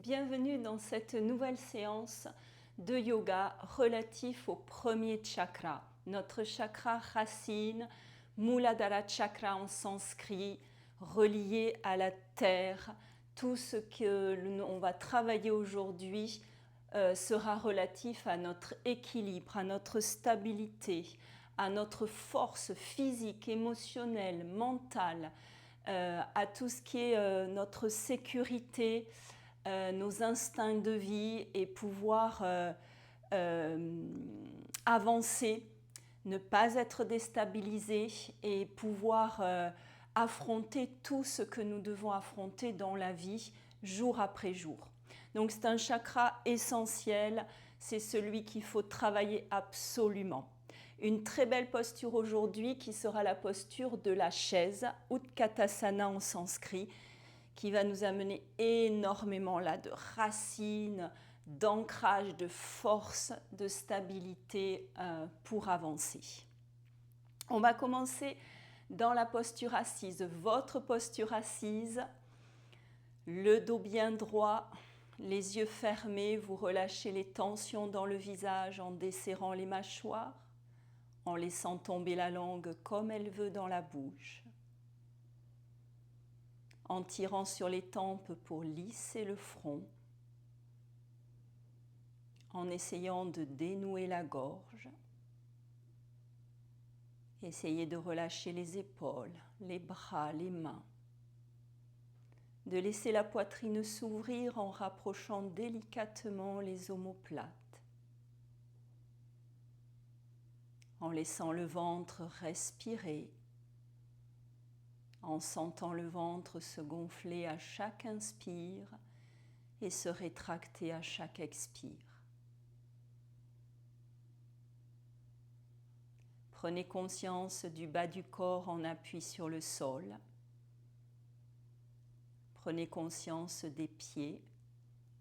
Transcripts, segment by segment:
Bienvenue dans cette nouvelle séance de yoga relatif au premier chakra, notre chakra racine, Muladhara chakra en sanskrit, relié à la terre. Tout ce que l'on va travailler aujourd'hui sera relatif à notre équilibre, à notre stabilité, à notre force physique, émotionnelle, mentale, à tout ce qui est notre sécurité, nos instincts de vie et pouvoir avancer, ne pas être déstabilisé et pouvoir affronter tout ce que nous devons affronter dans la vie jour après jour. Donc c'est un chakra essentiel, c'est celui qu'il faut travailler absolument. Une très belle posture aujourd'hui qui sera la posture de la chaise, Utkatasana en sanskrit, qui va nous amener énormément là de racines, d'ancrage, de force, de stabilité pour avancer. On va commencer dans la posture assise, votre posture assise, le dos bien droit, les yeux fermés, vous relâchez les tensions dans le visage en desserrant les mâchoires, en laissant tomber la langue comme elle veut dans la bouche, en tirant sur les tempes pour lisser le front, en essayant de dénouer la gorge. Essayez de relâcher les épaules, les bras, les mains. De laisser la poitrine s'ouvrir en rapprochant délicatement les omoplates. En laissant le ventre respirer, en sentant le ventre se gonfler à chaque inspire et se rétracter à chaque expire. Prenez conscience du bas du corps en appui sur le sol. Prenez conscience des pieds,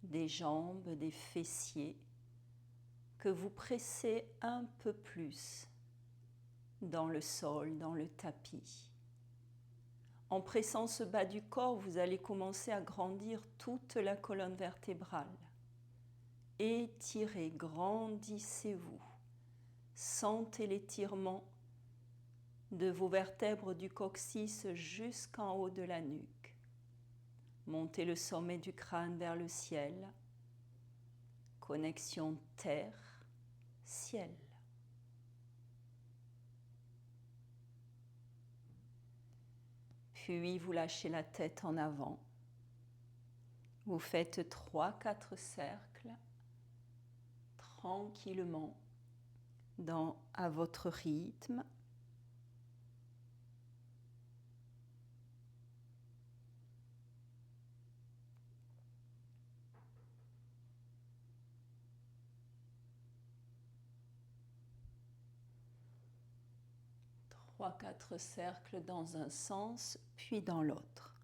des jambes, des fessiers que vous pressez un peu plus dans le sol, dans le tapis. En pressant ce bas du corps, vous allez commencer à grandir toute la colonne vertébrale. Étirez, grandissez-vous. Sentez l'étirement de vos vertèbres du coccyx jusqu'en haut de la nuque. Montez le sommet du crâne vers le ciel. Connexion terre-ciel. Puis vous lâchez la tête en avant. Vous faites 3-4 cercles tranquillement à votre rythme. Trois, quatre cercles dans un sens, puis dans l'autre.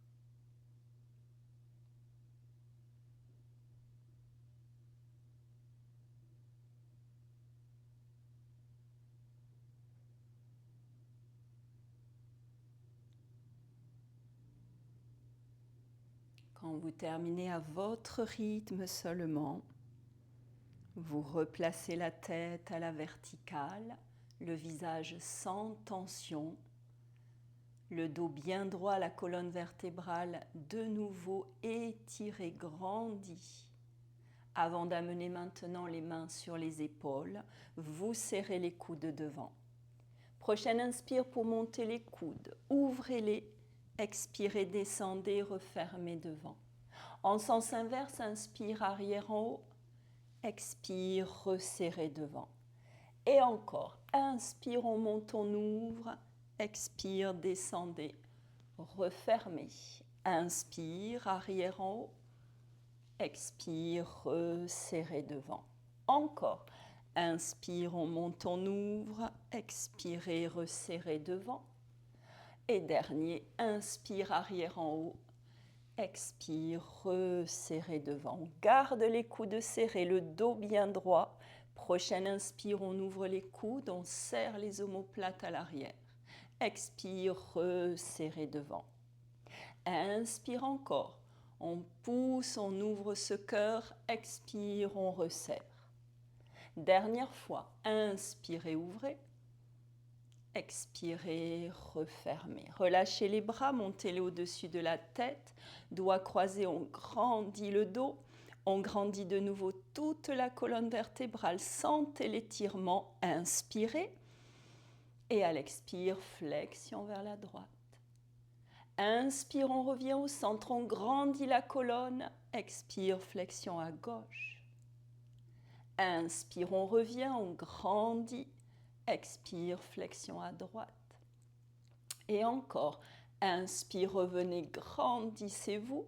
Quand vous terminez à votre rythme seulement, vous replacez la tête à la verticale, le visage sans tension, le dos bien droit, la colonne vertébrale de nouveau étirée, grandie. Avant d'amener maintenant les mains sur les épaules, vous serrez les coudes devant. Prochaine inspire pour monter les coudes, ouvrez-les, expirez, descendez, refermez devant. En sens inverse, inspire, arrière en haut, expire, resserrez devant. Et encore, inspire, on monte, on ouvre, expire, descendez, refermez. Inspire, arrière en haut, expire, resserrez devant. Encore, inspire, on monte, on ouvre, expirez, resserrez devant. Et dernier, inspire, arrière en haut, expire, resserrez devant. Garde les coudes serrés, le dos bien droit. Prochaine inspire, on ouvre les coudes, on serre les omoplates à l'arrière. Expire, resserrez devant. Inspire encore. On pousse, on ouvre ce cœur, expire, on resserre. Dernière fois, inspirez, ouvrez. Expirez, refermez. Relâchez les bras, montez-les au-dessus de la tête. Doigts croisés, on grandit le dos. On grandit de nouveau toute la colonne vertébrale. Sentez l'étirement. Inspirez. Et à l'expire, flexion vers la droite. Inspire, on revient au centre. On grandit la colonne. Expire, flexion à gauche. Inspire, on revient, on grandit. Expire, flexion à droite. Et encore, inspire, revenez, grandissez-vous.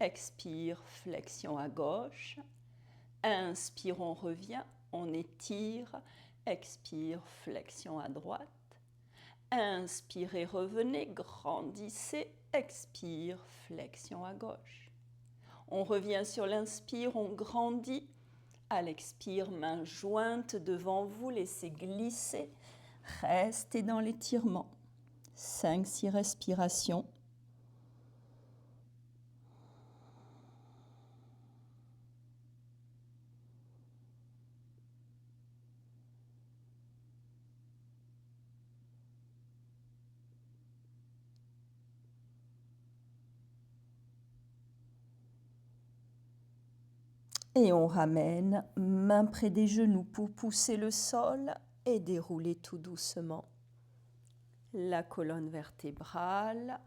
Expire, flexion à gauche. Inspire, on revient, on étire. Expire, flexion à droite. Inspirez, revenez, grandissez. Expire, flexion à gauche. On revient sur l'inspire, on grandit. À l'expire, main jointe devant vous, laissez glisser. Restez dans l'étirement. 5-6 respirations. Et on ramène, main près des genoux pour pousser le sol et dérouler tout doucement la colonne vertébrale.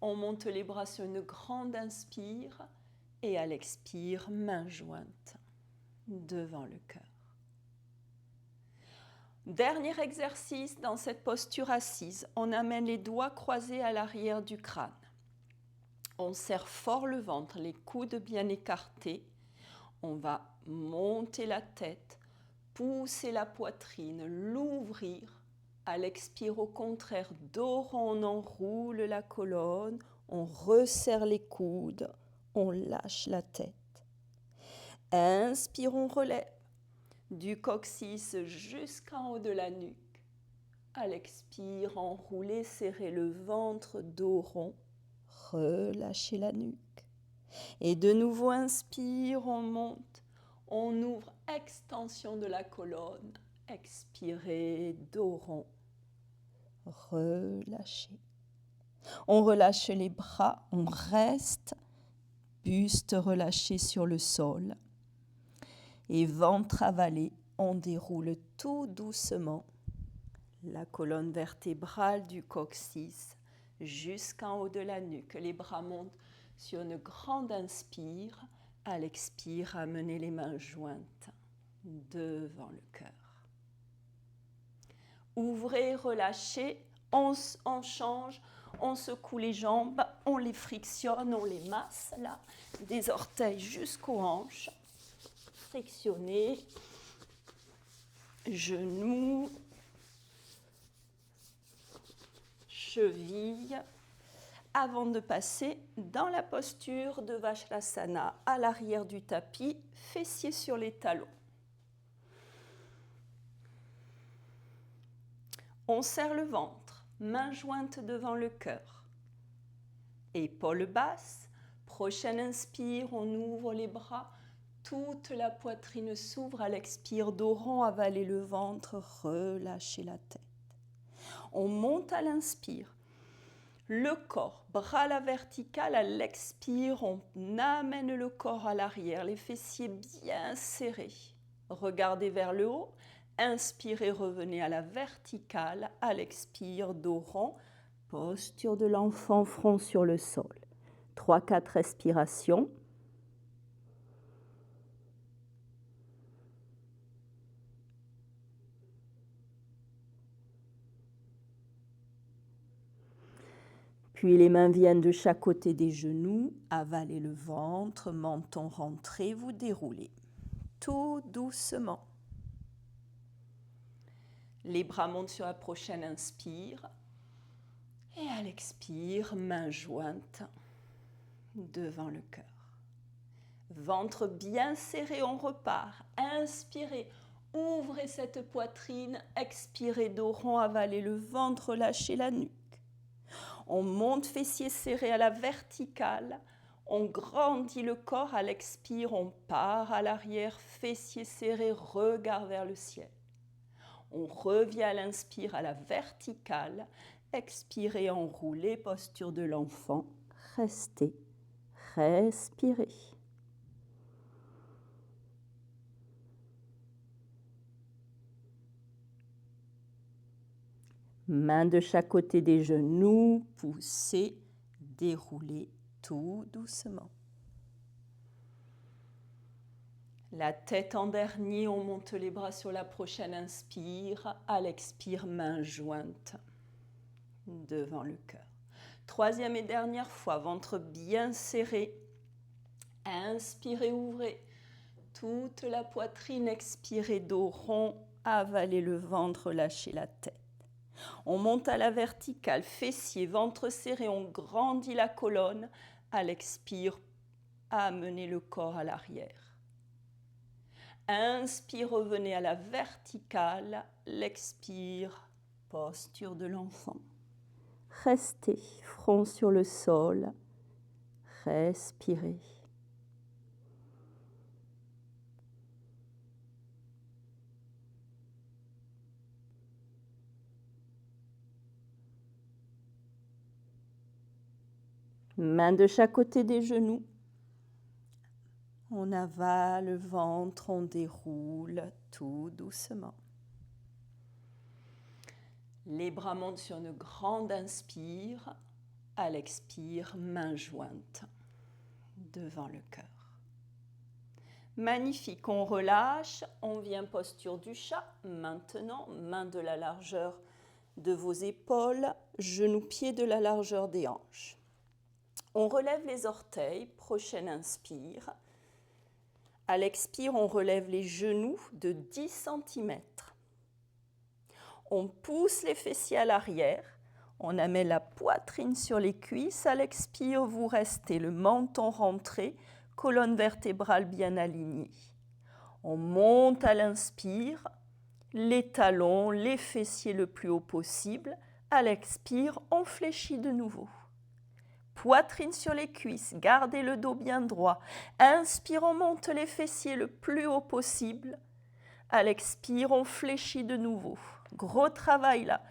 On monte les bras sur une grande inspire et à l'expire, main jointe devant le cœur. Dernier exercice dans cette posture assise. On amène les doigts croisés à l'arrière du crâne. On serre fort le ventre, les coudes bien écartés. On va monter la tête, pousser la poitrine, l'ouvrir. À l'expire, au contraire, dos rond, on enroule la colonne, on resserre les coudes, on lâche la tête. Inspire, on relève du coccyx jusqu'en haut de la nuque. À l'expire, enroulez, serrez le ventre, dos rond, relâchez la nuque. Et de nouveau, inspire, on monte, on ouvre, extension de la colonne. Expirez, dos rond, relâchez. On relâche les bras, on reste, buste relâché sur le sol. Et ventre avalé, on déroule tout doucement la colonne vertébrale du coccyx jusqu'en haut de la nuque. Les bras montent sur une grande inspire. À l'expire, amenez les mains jointes devant le cœur. Ouvrez, relâchez, on change, on secoue les jambes, on les frictionne, on les masse là, des orteils jusqu'aux hanches. Frictionnez, genoux, cheville, avant de passer dans la posture de Vajrasana à l'arrière du tapis, fessiers sur les talons. On serre le ventre, main jointe devant le cœur. Épaules basses, prochaine inspire, on ouvre les bras, toute la poitrine s'ouvre à l'expire, dos rond, avalez le ventre, relâchez la tête. On monte à l'inspire. Le corps, bras à la verticale, à l'expire, on amène le corps à l'arrière, les fessiers bien serrés. Regardez vers le haut, inspirez, revenez à la verticale, à l'expire, dos rond, posture de l'enfant, front sur le sol. 3-4 respirations. Puis les mains viennent de chaque côté des genoux, avalez le ventre, menton rentré, vous déroulez. Tout doucement. Les bras montent sur la prochaine inspire. Et à l'expire, main jointe devant le cœur. Ventre bien serré, on repart. Inspirez, ouvrez cette poitrine. Expirez, dos rond, avalez le ventre, lâchez la nuque. On monte fessiers serrés à la verticale. On grandit le corps, à l'expire, on part à l'arrière, fessiers serrés, regard vers le ciel. On revient à l'inspire à la verticale, expirez, enroulez, posture de l'enfant, restez, respirez. Mains de chaque côté des genoux, poussez, déroulez tout doucement. La tête en dernier, on monte les bras sur la prochaine inspire. À l'expire, mains jointes devant le cœur. Troisième et dernière fois, ventre bien serré. Inspirez, ouvrez toute la poitrine. Expirez, dos rond. Avalez le ventre, lâchez la tête. On monte à la verticale, fessiers, ventre serré, on grandit la colonne. À l'expire, amenez le corps à l'arrière. Inspire, revenez à la verticale. L'expire, posture de l'enfant. Restez, front sur le sol. Respirez. Mains de chaque côté des genoux. On avale le ventre, on déroule tout doucement. Les bras montent sur une grande inspire. À l'expire, mains jointes devant le cœur. Magnifique, on relâche, on vient posture du chat. Maintenant, main de la largeur de vos épaules, genoux, pieds de la largeur des hanches. On relève les orteils, prochaine inspire. À l'expire, on relève les genoux de 10 cm. On pousse les fessiers à l'arrière. On amène la poitrine sur les cuisses. À l'expire, vous restez le menton rentré, colonne vertébrale bien alignée. On monte à l'inspire, les talons, les fessiers le plus haut possible. À l'expire, on fléchit de nouveau. Poitrine sur les cuisses, gardez le dos bien droit. Inspire, on monte les fessiers le plus haut possible. À l'expire, on fléchit de nouveau. Gros travail là.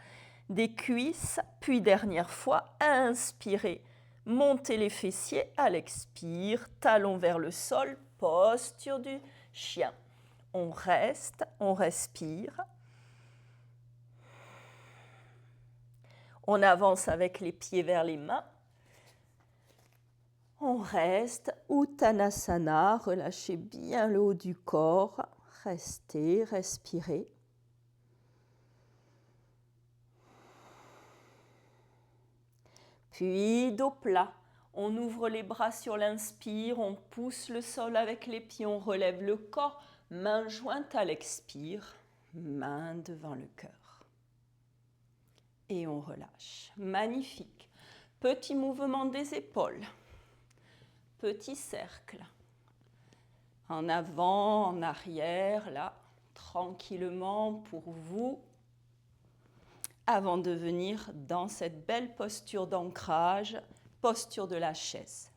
Des cuisses, puis dernière fois, inspirez. Montez les fessiers, à l'expire, talons vers le sol, posture du chien. On reste, on respire. On avance avec les pieds vers les mains. On reste, Uttanasana, relâchez bien le haut du corps, restez, respirez. Puis dos plat, on ouvre les bras sur l'inspire, on pousse le sol avec les pieds, on relève le corps, main jointe à l'expire, main devant le cœur. Et on relâche. Magnifique. Petit mouvement des épaules. Petit cercle. En avant, en arrière, là, tranquillement pour vous, avant de venir dans cette belle posture d'ancrage, posture de la chaise.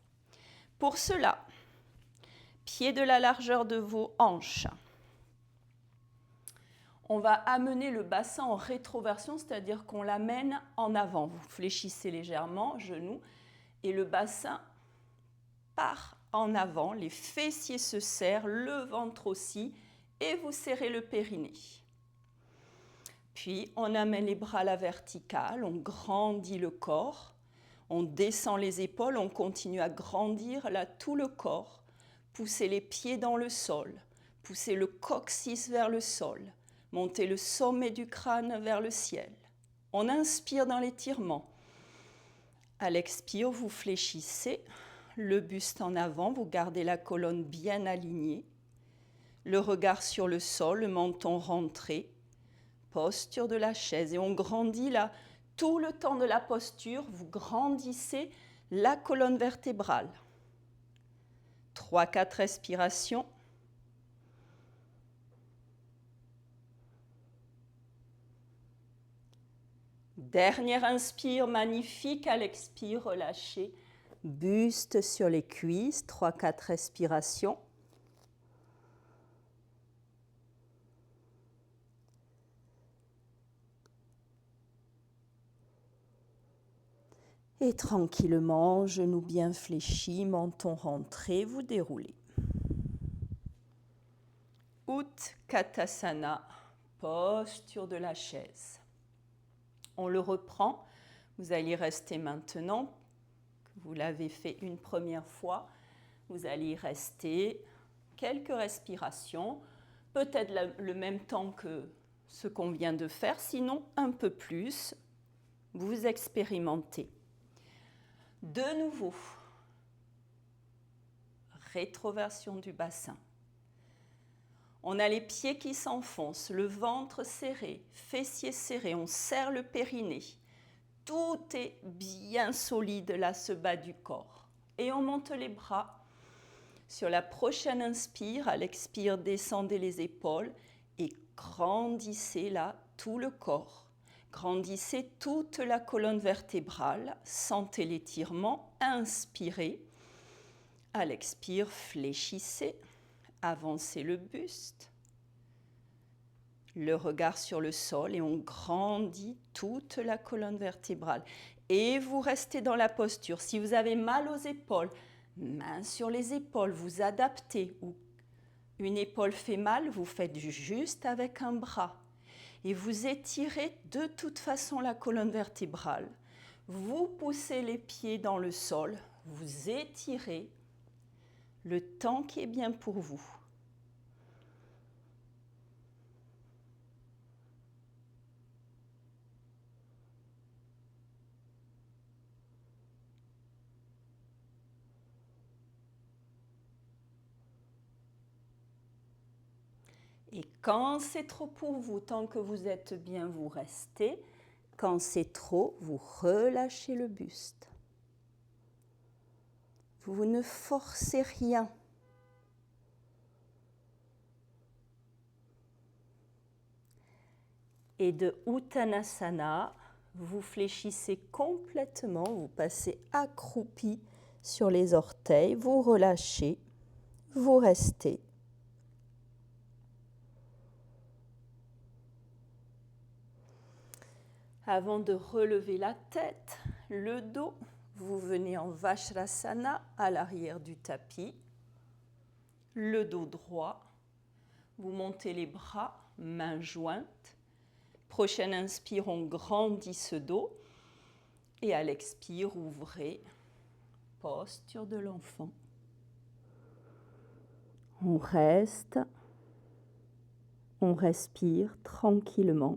Pour cela, pied de la largeur de vos hanches. On va amener le bassin en rétroversion, c'est-à-dire qu'on l'amène en avant. Vous fléchissez légèrement, genoux, et le bassin part en avant, les fessiers se serrent, le ventre aussi, et vous serrez le périnée. Puis on amène les bras à la verticale, on grandit le corps, on descend les épaules, on continue à grandir là tout le corps, poussez les pieds dans le sol, poussez le coccyx vers le sol, montez le sommet du crâne vers le ciel. On inspire dans l'étirement. À l'expire, vous fléchissez. Le buste en avant, vous gardez la colonne bien alignée. Le regard sur le sol, le menton rentré. Posture de la chaise. Et on grandit là, tout le temps de la posture, vous grandissez la colonne vertébrale. 3-4 respirations. Dernière inspire, magnifique. À l'expire, relâchez. buste sur les cuisses, 3-4 respirations. Et tranquillement, genoux bien fléchis, menton rentré, vous déroulez. Utkatasana, posture de la chaise. On le reprend. Vous allez rester maintenant. Vous l'avez fait une première fois. Vous allez y rester quelques respirations, peut-être le même temps que ce qu'on vient de faire, sinon un peu plus. Vous expérimentez. De nouveau, rétroversion du bassin. On a les pieds qui s'enfoncent, le ventre serré, fessiers serrés, on serre le périnée. Tout est bien solide là, ce bas du corps. Et on monte les bras. Sur la prochaine inspire, à l'expire, descendez les épaules et grandissez là tout le corps. Grandissez toute la colonne vertébrale, sentez l'étirement, inspirez. À l'expire, fléchissez, avancez le buste, le regard sur le sol et on grandit toute la colonne vertébrale. Et vous restez dans la posture. Si vous avez mal aux épaules, main sur les épaules, vous adaptez. Ou une épaule fait mal, vous faites juste avec un bras. Et vous étirez de toute façon la colonne vertébrale. Vous poussez les pieds dans le sol, vous étirez le temps qui est bien pour vous. Et quand c'est trop pour vous, tant que vous êtes bien, vous restez. Quand c'est trop, vous relâchez le buste. Vous ne forcez rien. Et de Uttanasana, vous fléchissez complètement, vous passez accroupi sur les orteils, vous relâchez, vous restez. Avant de relever la tête, le dos, vous venez en Vajrasana à l'arrière du tapis. Le dos droit, vous montez les bras, mains jointes. Prochaine inspire, on grandit ce dos. Et à l'expire, ouvrez, posture de l'enfant. On reste, on respire tranquillement.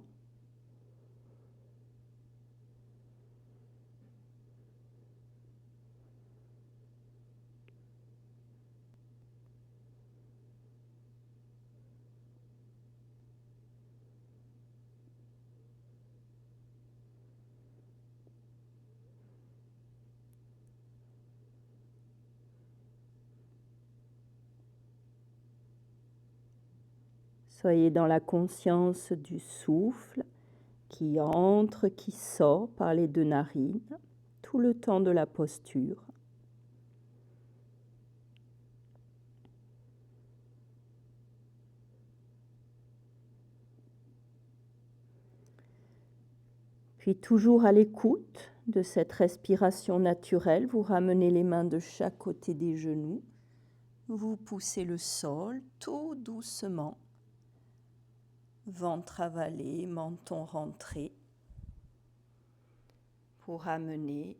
Soyez dans la conscience du souffle qui entre, qui sort par les deux narines, tout le temps de la posture. Puis toujours à l'écoute de cette respiration naturelle, vous ramenez les mains de chaque côté des genoux, vous poussez le sol tout doucement. Ventre avalé, menton rentré, pour amener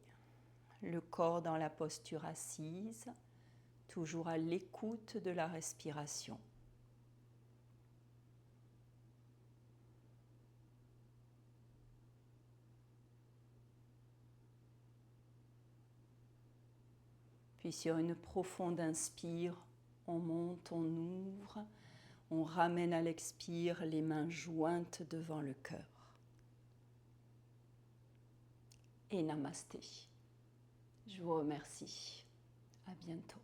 le corps dans la posture assise, toujours à l'écoute de la respiration. Puis sur une profonde inspire, on monte, on ouvre. On ramène à l'expire les mains jointes devant le cœur. Et namasté. Je vous remercie. À bientôt.